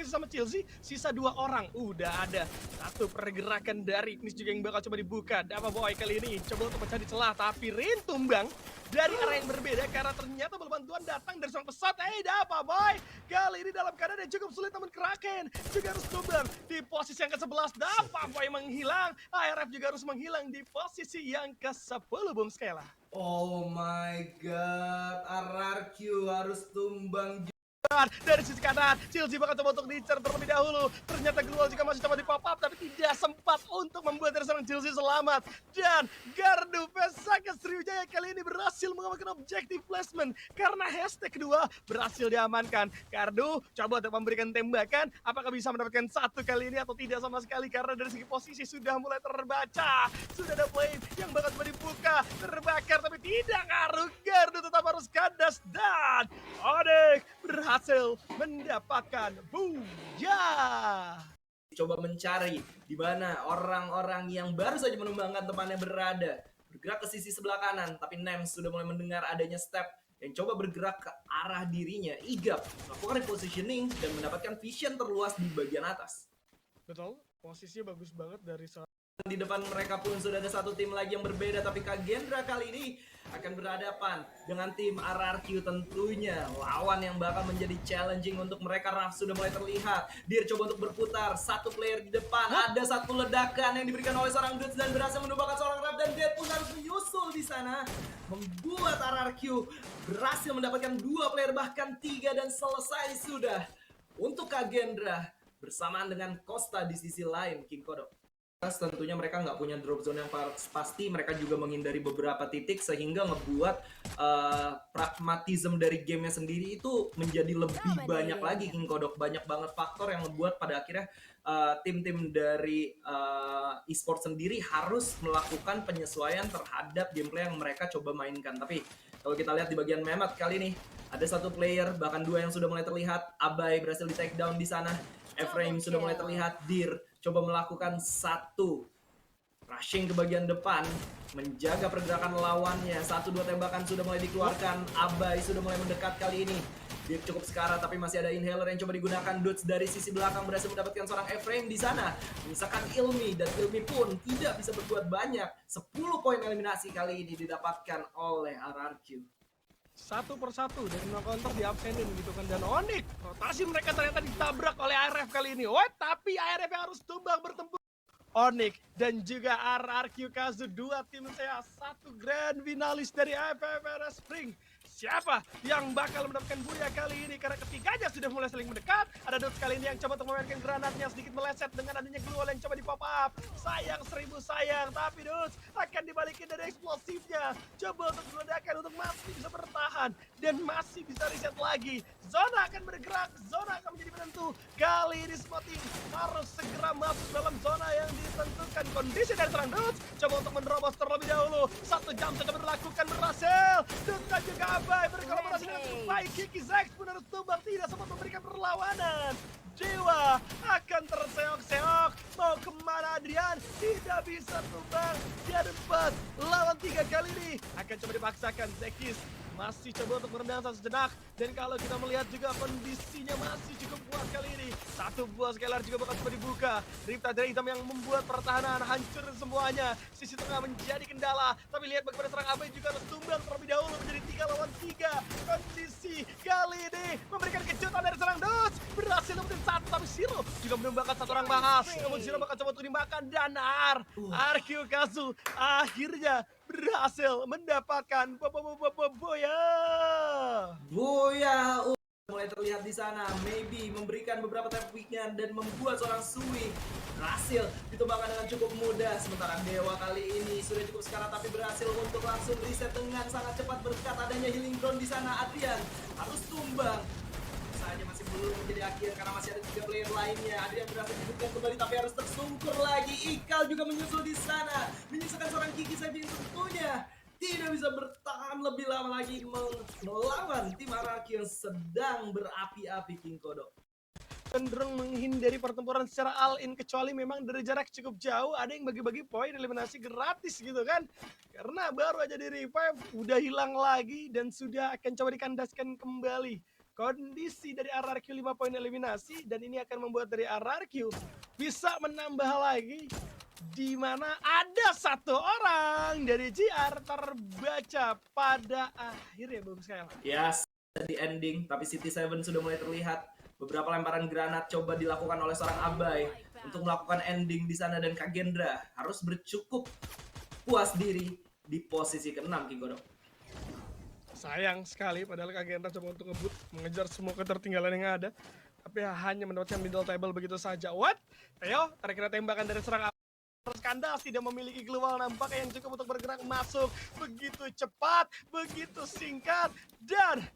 sama Chelsea, sisa 2 orang. Udah ada satu pergerakan dari Ignis juga yang bakal coba dibuka. Dava Boy kali ini coba untuk mencari celah, tapi Rin tumbang dari arah yang berbeda karena ternyata bantuan datang dari seorang pesawat. Dava Boy kali ini dalam keadaan yang cukup sulit, namun Kraken juga harus tumbang di posisi yang ke-11. Dava Boy menghilang, ARF juga harus menghilang di posisi yang ke-10, Bung Skela. Oh my god, RRQ harus tumbang. Dari sisi kanan, Chelsea bakal coba untuk diincar terlebih dahulu. Ternyata Glual juga masih coba di pop up, tapi tidak sempat untuk membuat dari seorang Chelsea selamat. Dan Gardu Pesaka Sriwijaya kali ini berhasil mengamankan objektif placement karena hashtag kedua berhasil diamankan. Gardu coba untuk memberikan tembakan, apakah bisa mendapatkan satu kali ini atau tidak sama sekali, karena dari segi posisi sudah mulai terbaca. Sudah ada flame yang bakal coba dibuka, terbakar tapi tidak ngaruh. Gardu tetap harus kandas dan Onyx berhasil mendapatkan booyah. Coba mencari di mana orang-orang yang baru saja menumbangkan temannya berada. Bergerak ke sisi sebelah kanan, tapi Nems sudah mulai mendengar adanya step yang coba bergerak ke arah dirinya. Igap melakukan repositioning dan mendapatkan vision terluas di bagian atas. Betul, posisinya bagus banget dari Di depan mereka pun sudah ada satu tim lagi yang berbeda, tapi Kagendra kali ini akan berhadapan dengan tim RRQ tentunya. Lawan yang bakal menjadi challenging untuk mereka. Raf sudah mulai terlihat. Dir coba untuk berputar, satu player di depan. Ada satu ledakan yang diberikan oleh seorang Dudes dan berhasil menumbangkan seorang Raf, dan Dead pun harus menyusul di sana. Membuat RRQ berhasil mendapatkan 2 player, bahkan 3, dan selesai sudah untuk Kagendra bersamaan dengan Costa di sisi lain, King Kodok. Tentunya mereka nggak punya drop zone yang pasti, mereka juga menghindari beberapa titik sehingga ngebuat pragmatisme dari gamenya sendiri itu menjadi lebih banyak lagi, King Kodok. Banyak banget faktor yang membuat pada akhirnya tim-tim dari e-sport sendiri harus melakukan penyesuaian terhadap gameplay yang mereka coba mainkan. Tapi kalau kita lihat di bagian map kali ini, ada satu player, bahkan 2 yang sudah mulai terlihat. Abai berhasil di take down di sana. Efraim sudah mulai terlihat. Dir coba melakukan satu rushing ke bagian depan, menjaga pergerakan lawannya. 1-2 tembakan sudah mulai dikeluarkan. Abai sudah mulai mendekat kali ini. Dia cukup sekarat, tapi masih ada inhaler yang coba digunakan. Dudes dari sisi belakang berhasil mendapatkan seorang Efraim di sana. Menyisakan Ilmi, dan Ilmi pun tidak bisa berbuat banyak. 10 poin eliminasi kali ini didapatkan oleh RRQ. Satu persatu dari no counter di absenin gitu kan. Dan Onyx, rotasi mereka ternyata ditabrak oleh ARF kali ini. Tapi ARF yang harus tumbang bertempur. Onyx dan juga RRQ Kazu, 2 tim saya, 1 grand finalis dari FFRS Spring. Siapa yang bakal mendapatkan buya kali ini? Karena ketiganya sudah mulai saling mendekat. Ada Dudes kali ini yang coba untuk memainkan granatnya, sedikit meleset dengan adanya Glual yang coba di pop up. Sayang 1000 sayang, tapi Dudes akan dibalikin dari eksplosifnya. Coba untuk meledakan untuk masih bisa bertahan dan masih bisa reset lagi. Zona akan bergerak, zona akan menjadi penentu. Kali ini semua tim harus segera masuk dalam zona yang ditentukan. Kondisi dari serang Dudes coba untuk menerobos terlebih dahulu. 1 jam saja berlakukan, berhasil. Dudes dan juga Abai berkolaborasi dengan cukup baik. Kiki Zax pun harus tumbang, tidak sempat memberikan perlawanan. Jiwa akan terseok-seok. Mau kemana Adrian? Tidak bisa tumbang. Dia ada 4 lawan 3 kali ini. Akan coba dipaksakan. Zekis masih coba untuk meredam sejenak. Dan kalau kita melihat juga kondisinya masih cukup kuat kali ini. 1 buah scalar juga bakal coba dibuka. Ripta dari hitam yang membuat pertahanan hancur semuanya. Sisi tengah menjadi kendala. Tapi lihat bagaimana serang Abai juga harus tumbang terlebih dahulu menjadi 3 lawan 3. Kondisi kali ini memberikan kejutan dari serang Dudes. Berhasil nemuin 1, tapi Zero juga menumbangkan 1 orang bahas. Namun Zero bakal coba untuk dimakan. Dan RQ Kazu akhirnya berhasil mendapatkan Boya. Mulai terlihat di sana, maybe memberikan beberapa tap weaknya dan membuat seorang Sui berhasil ditumbangkan dengan cukup mudah. Sementara Dewa kali ini sudah cukup sekarat, tapi berhasil untuk langsung reset dengan sangat cepat berkat adanya healing ground di sana. Adrian harus tumbang. Saja masih belum menjadi akhir karena masih ada 3 player lainnya. Adrian berhasil dihidupkan kembali, tapi harus tersungkur lagi. Ikal juga menyusul di sana, menyisakan seorang Kiki saja yang tentunya tidak bisa bertahan lebih lama lagi melawan tim RRQ yang sedang berapi-api, King Kodok. Cenderung menghindari pertempuran secara all-in, kecuali memang dari jarak cukup jauh ada yang bagi-bagi poin eliminasi gratis gitu kan. Karena baru aja di revive udah hilang lagi dan sudah akan coba dikandaskan kembali. kondisi dari RRQ 5 poin eliminasi, dan ini akan membuat dari RRQ bisa menambah lagi, di mana ada satu orang dari GR terbaca pada akhirnya Bung Skylar. Ya, di ending, tapi City Seven sudah mulai terlihat. Beberapa lemparan granat coba dilakukan oleh seorang Abai untuk melakukan ending di sana, dan Kagendra harus bercukup puas diri di posisi ke-6, King Godok. Sayang sekali, padahal Kagendra coba untuk ngebut, mengejar semua ketertinggalan yang ada, tapi hanya mendapatkan middle table begitu saja. What? Theo, terkira tembakan dari serang Kandas tidak memiliki global nampaknya yang cukup untuk bergerak masuk begitu cepat, begitu singkat, dan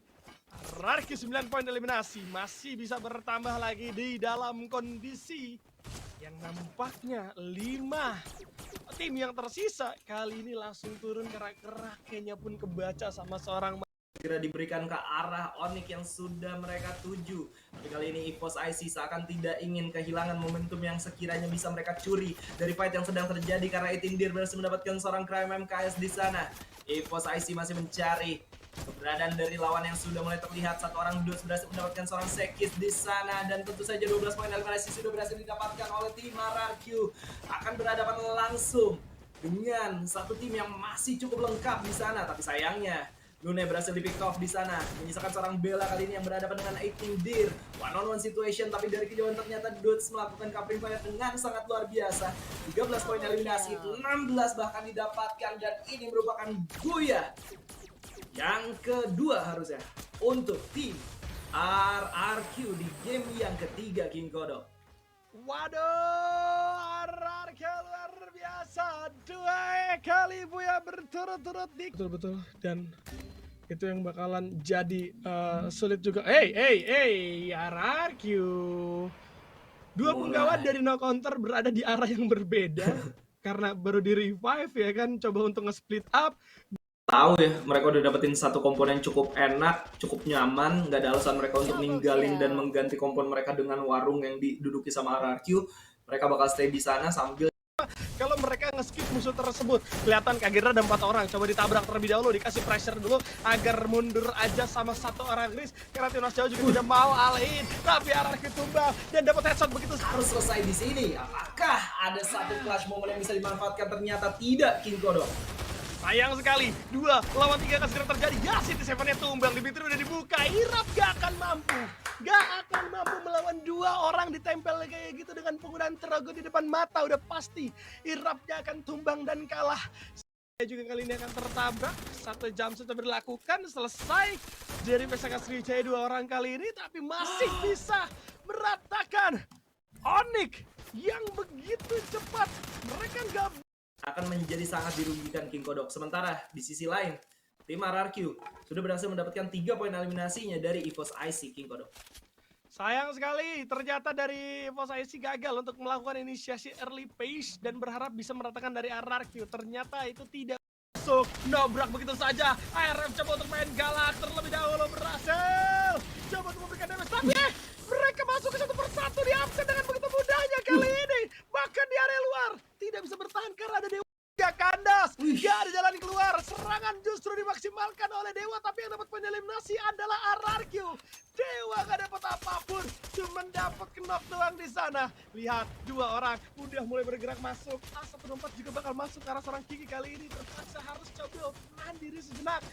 RRQ 9 poin eliminasi masih bisa bertambah lagi di dalam kondisi yang nampaknya 5 tim yang tersisa kali ini langsung turun kerak-keraknya pun kebaca sama seorang Kira diberikan ke arah Onyx yang sudah mereka tuju. Tapi kali ini EVOS IC seakan tidak ingin kehilangan momentum yang sekiranya bisa mereka curi dari fight yang sedang terjadi, karena Itindir berhasil mendapatkan seorang Crime MKS di sana. EVOS IC masih mencari keberadaan dari lawan yang sudah mulai terlihat. Satu orang Dudes berhasil mendapatkan seorang Sekis di sana, dan tentu saja 12 poin eliminasi sudah berhasil didapatkan oleh tim RRQ. Akan berhadapan langsung dengan satu tim yang masih cukup lengkap di sana, tapi sayangnya Lune berhasil di pick off di sana, menyisakan seorang Bella kali ini yang berhadapan dengan 18 Dir. One on one situation, tapi dari kejauhan ternyata Dudes melakukan coupling fire dengan sangat luar biasa. 13 poin eliminasi, 16 bahkan didapatkan, dan ini merupakan Buya yang kedua harusnya untuk tim RRQ di game yang ketiga, King Kodok. Waduh, RRQ luar biasa, 2 kali Buya berturut-turut di betul-betul, dan itu yang bakalan jadi sulit juga. Hey, RRQ. Dua penggawa dari no counter berada di arah yang berbeda karena baru di revive ya kan, coba untuk nge-split up. Tahu ya, mereka udah dapetin satu komponen cukup enak, cukup nyaman, nggak ada alasan mereka untuk ninggalin dan mengganti kompon mereka dengan warung yang diduduki sama RRQ. Mereka bakal stay di sana sambil kalau mereka nge-skip musuh tersebut. Kelihatan Kagendra ada 4 orang, coba ditabrak terlebih dahulu, dikasih pressure dulu agar mundur aja sama satu orang Gris, karena Timnas Jawa juga tidak mau all-in, tapi RRQ tumbang dan dapat headshot begitu. Harus selesai di sini. Apakah ada satu clutch momen yang bisa dimanfaatkan? Ternyata tidak, King Kodok. Sayang sekali, 2 lawan 3 akan segera terjadi. Ya, City Seven-nya tumbang, Dimitri udah dibuka. Irap gak akan mampu melawan 2 orang ditempel kayak gitu dengan penggunaan terogo di depan mata. Udah pasti Irapnya akan tumbang dan kalah. Saya juga kali ini akan tertabrak. 1 jam sudah berlakukan, selesai dari Pesaka Sriwijaya 2 orang kali ini, tapi masih bisa meratakan Onyx yang begitu cepat. Mereka nggak akan menjadi sangat dirugikan King Kodok. Sementara di sisi lain, tim RRQ sudah berhasil mendapatkan 3 poin eliminasinya dari EVOS IC, King Kodok. Sayang sekali, ternyata dari EVOS IC gagal untuk melakukan inisiasi early pace dan berharap bisa meratakan dari RRQ. Ternyata itu tidak masuk, nobrak begitu saja. ARF coba untuk main galak terlebih dahulu, berhasil. Coba untuk memberikan damage, tapi mereka masuk ke 1 persatu, di absen dengan begitu mudahnya kali ini. Bahkan di area luar tidak bisa bertahan karena ada Dewa kandas. Gak ada jalan keluar, serangan justru dimaksimalkan oleh Dewa, tapi yang dapat poin eliminasi adalah RRQ. Dewa gak dapat apapun, cuma dapat knock doang di sana. Lihat, 2 orang udah mulai bergerak masuk. A124 juga bakal masuk ke arah seorang Kiki kali ini, terpaksa harus coba menahan diri sejenak.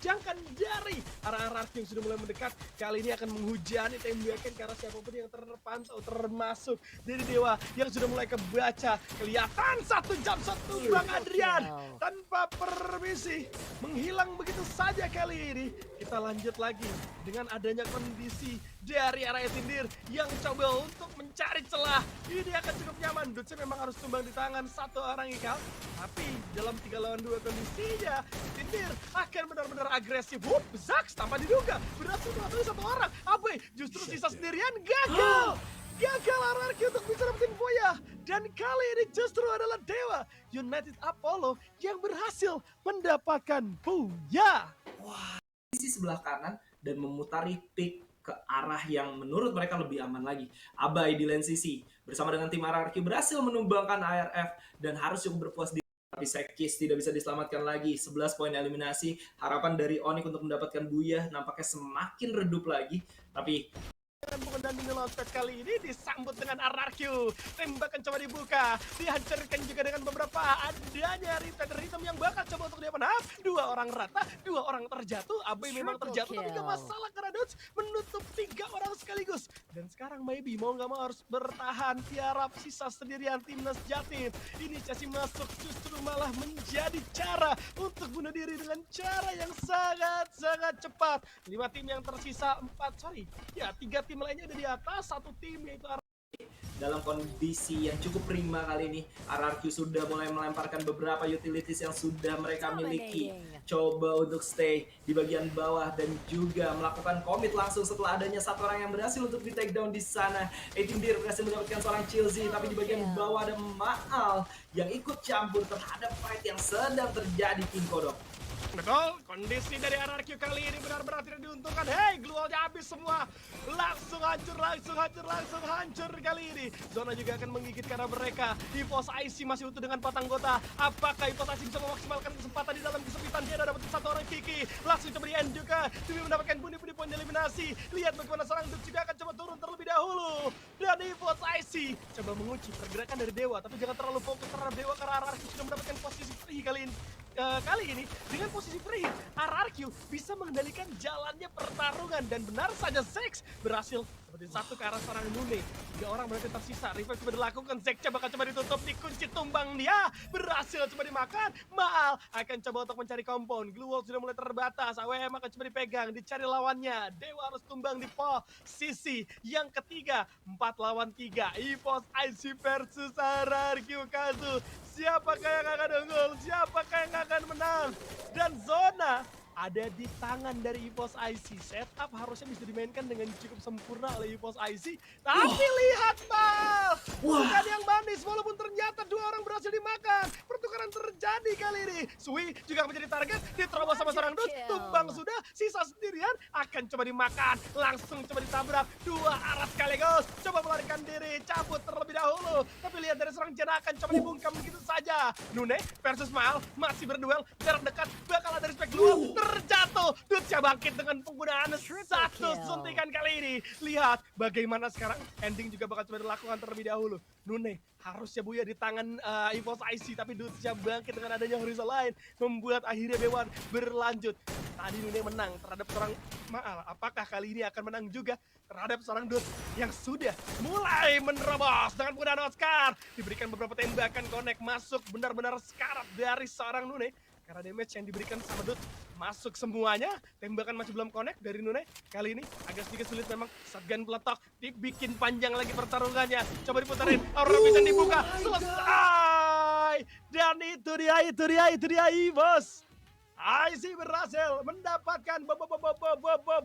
Jangan dari RRQ yang sudah mulai mendekat, kali ini akan menghujani tembakan ke arah siapapun yang terpantau, termasuk dari Dewa yang sudah mulai kebaca. Kelihatan 1 jam 1 Bang Adrian tanpa permisi menghilang begitu saja kali ini. Kita lanjut lagi dengan adanya kondisi dari arah Tindir yang coba untuk mencari celah. Ini akan cukup nyaman. Dutsnya memang harus tumbang di tangan 1 orang Ikal, tapi dalam 3 lawan 2 kondisinya Tindir akan benar-benar agresif. Zax tanpa diduga berhasil mengatasi 1 orang. Abe justru sisa sendirian, gagal RRQ untuk bisa dapetin Buya. Dan kali ini justru adalah Dewa United Apollo yang berhasil mendapatkan Buya. Wah, sisi sebelah kanan dan memutari pick ke arah yang menurut mereka lebih aman lagi. Abai di lane sisi bersama dengan tim RRQ berhasil menumbangkan ARF dan harus cukup berpuas diri tapi Sekis tidak bisa diselamatkan lagi. 11 poin eliminasi. Harapan dari Onyx untuk mendapatkan Booyah nampaknya semakin redup lagi. Tapi dan ini launchpad kali ini disambut dengan RRQ. Tembakan coba dibuka, dihancurkan juga dengan beberapa adanya Rider Hitam yang bakal coba untuk dia menang. 2 orang rata, 2 orang terjatuh. Abai memang terjatuh, tapi gak masalah karena Dodge menutup 3 orang sekaligus. Dan sekarang maybe mau gak mau harus bertahan. Tiarap sisa sendirian timnas Jatim. Inisiasi masuk justru malah menjadi cara untuk bunuh diri dengan cara yang sangat cepat. 5 tim yang tersisa, 3 tim lainnya ada di atas, 1 tim yaitu dalam kondisi yang cukup prima kali ini, RRQ sudah mulai melemparkan beberapa utilities yang sudah mereka miliki. Coba untuk stay di bagian bawah dan juga melakukan commit langsung setelah adanya 1 orang yang berhasil untuk di take down di sana. Etindir berhasil mendapatkan seorang Chilzy, tapi di bagian bawah ada Maal yang ikut campur terhadap fight yang sedang terjadi King Kodok. Betul, kondisi dari RRQ kali ini benar-benar tidak diuntungkan. Hei, glualnya habis semua. Langsung hancur kali ini. Zona juga akan menggigit karena mereka. EVOS IC masih utuh dengan 4 anggota. Apakah EVOS IC bisa memaksimalkan kesempatan di dalam kesempitan? Dia ada dapat 1 orang Kiki. Langsung coba di-end juga demi mendapatkan pundi-pundi poin eliminasi. Lihat bagaimana seorang Duk juga akan coba turun terlebih dahulu. Dan EVOS IC coba menguji pergerakan dari Dewa, tapi jangan terlalu fokus terhadap Dewa karena RRQ sudah mendapatkan posisi free kali ini. Dengan posisi free hit, RRQ bisa mengendalikan jalannya pertarungan dan benar saja Zex berhasil seperti 1 ke arah seorang Nune. 3 orang berarti tersisa. Revive coba dilakukan, Zex bakal coba ditutup, dikunci tumbang dia. Berhasil coba dimakan. Maal akan coba untuk mencari compound. Glue Wall sudah mulai terbatas. AWM akan coba dipegang, dicari lawannya. Dewa harus tumbang di posisi yang ketiga. 4 lawan 3. EVOS IC versus RRQ Kazu. Siapakah yang akan unggul? Siapakah yang akan menang? Dan zona ada di tangan dari EVOS IC. Setup harusnya bisa dimainkan dengan cukup sempurna oleh EVOS IC. Tapi lihat Mal! Bukan yang manis walaupun ternyata 2 orang berhasil dimakan. Pertukaran terjadi kali ini. Sui juga menjadi target. Diterobos sama seorang Dut. Tumbang sudah. Sisa sendirian akan coba dimakan. Langsung coba ditabrak. 2 arah sekaligus. Coba melarikan diri. Cabut terlebih dahulu. Tapi lihat dari seorang Jana akan coba dibungkam begitu saja. Nune versus Mal masih berduel. Jarak dekat. Bakal ada respect dulu. Terjatuh. Dutya bangkit dengan penggunaan 1 suntikan kali ini. Lihat bagaimana sekarang ending juga bakal coba dilakukan terlebih dahulu. Nune harusnya Booyah di tangan EVOS IC, tapi Dutya bangkit dengan adanya horizon lain membuat akhirnya B1 berlanjut. Tadi Nune menang terhadap seorang Maal. Apakah kali ini akan menang juga terhadap seorang Dut yang sudah mulai menerobos dengan penggunaan Oscar. Diberikan beberapa tembakan connect masuk benar-benar sekarat dari seorang Nune. Karena damage yang diberikan sama Dut masuk semuanya. Tembakan masih belum connect dari Nune. Kali ini agak sedikit sulit memang. Shotgun peletok dibikin panjang lagi pertarungannya. Coba diputarin. Aurora Vision dibuka. Selesai. Dan itu dia EVOS IC berhasil mendapatkan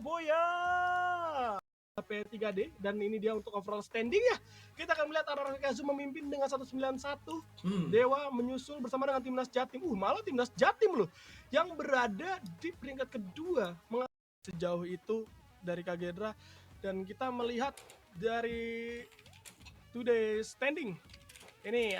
Booyah P3D, dan ini dia untuk overall standing ya. Kita akan melihat RRQ Kazu memimpin dengan 191. Dewa menyusul bersama dengan timnas Jatim. Malah timnas Jatim loh yang berada di peringkat kedua sejauh itu dari Kagedra. Dan kita melihat dari today standing ini